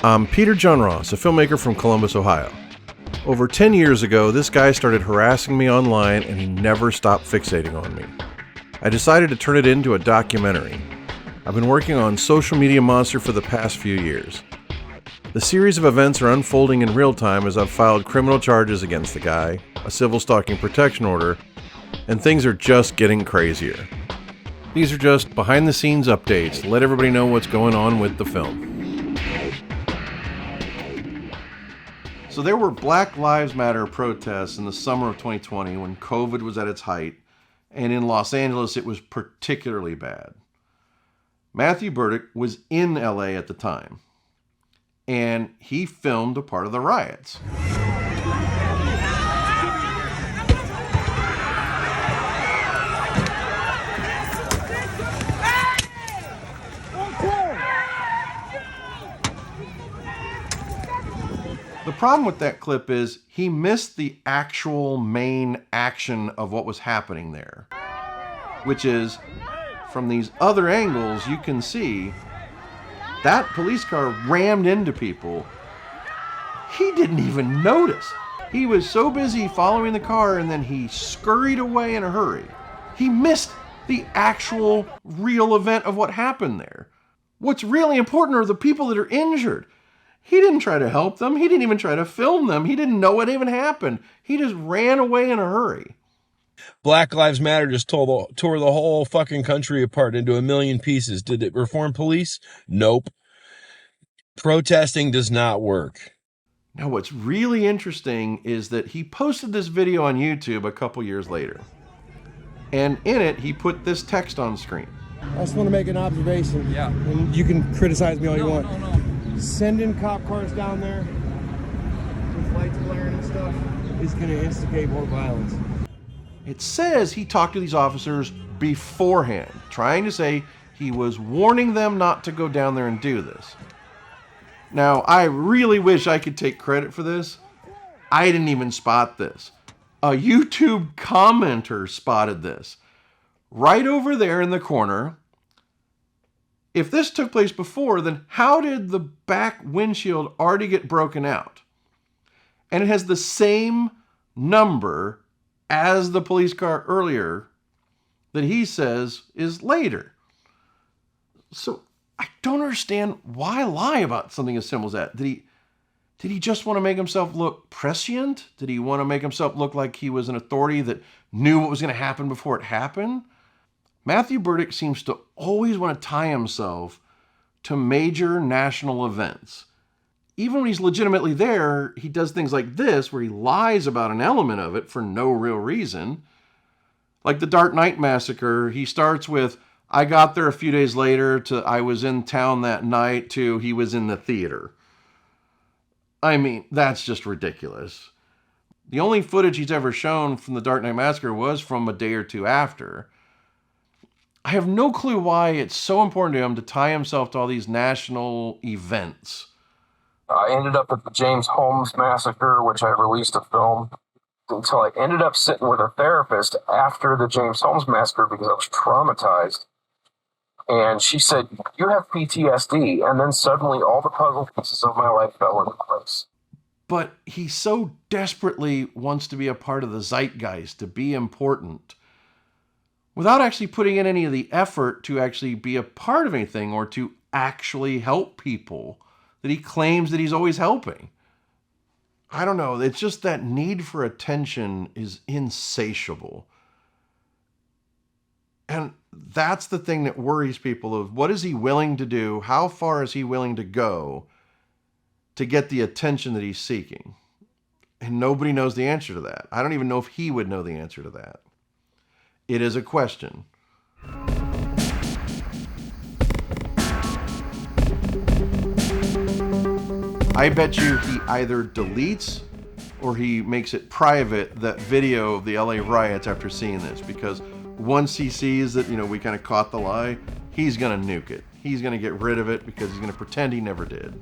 I'm Peter John Ross, a filmmaker from Columbus, Ohio. Over 10 years ago, this guy started harassing me online and he never stopped fixating on me. I decided to turn it into a documentary. I've been working on Social Media Monster for the past few years. The series of events are unfolding in real time as I've filed criminal charges against the guy, a Civil Stalking Protection Order, and things are just getting crazier. These are just behind-the-scenes updates to let everybody know what's going on with the film. So there were Black Lives Matter protests in the summer of 2020 when COVID was at its height, and in Los Angeles it was particularly bad. Matthew Berdyck was in LA at the time, and he filmed a part of the riots. The problem with that clip is he missed the actual main action of what was happening there, which is from these other angles you can see that police car rammed into people. He didn't even notice. He was so busy following the car and then he scurried away in a hurry. He missed the actual real event of what happened there. What's really important are the people that are injured. He didn't try to help them. He didn't even try to film them. He didn't know what even happened. He just ran away in a hurry. Black Lives Matter just tore the whole fucking country apart into a million pieces. Did it reform police? Nope. Protesting does not work. Now, what's really interesting is that he posted this video on YouTube a couple years later. And in it, he put this text on screen. I just want to make an observation. Yeah. And you can criticize me all you want. No. Sending cop cars down there with lights blaring and stuff is going to instigate more violence. It says he talked to these officers beforehand, trying to say he was warning them not to go down there and do this. Now, I really wish I could take credit for this. I didn't even spot this. A YouTube commenter spotted this. Right over there in the corner. If this took place before, then how did the back windshield already get broken out? And it has the same number as the police car earlier that he says is later. So I don't understand why lie about something as simple as that. Did he just want to make himself look prescient? Did he want to make himself look like he was an authority that knew what was going to happen before it happened? Matthew Berdyck seems to always want to tie himself to major national events. Even when he's legitimately there, he does things like this, where he lies about an element of it for no real reason. Like the Dark Knight Massacre, he starts with, I got there a few days later, to I was in town that night, to he was in the theater. I mean, that's just ridiculous. The only footage he's ever shown from the Dark Knight Massacre was from a day or two after. I have no clue why it's so important to him to tie himself to all these national events. I ended up at the James Holmes Massacre, which I released a film, until I ended up sitting with a therapist after the James Holmes Massacre because I was traumatized. And she said, you have PTSD. And then suddenly all the puzzle pieces of my life fell into place. But he so desperately wants to be a part of the zeitgeist, to be important, without actually putting in any of the effort to actually be a part of anything or to actually help people that he claims that he's always helping. I don't know. It's just that need for attention is insatiable. And that's the thing that worries people of what is he willing to do? How far is he willing to go to get the attention that he's seeking? And nobody knows the answer to that. I don't even know if he would know the answer to that. It is a question. I bet you he either deletes or he makes it private, that video of the LA riots, after seeing this, because once he sees that, we kind of caught the lie, he's going to nuke it. He's going to get rid of it because he's going to pretend he never did.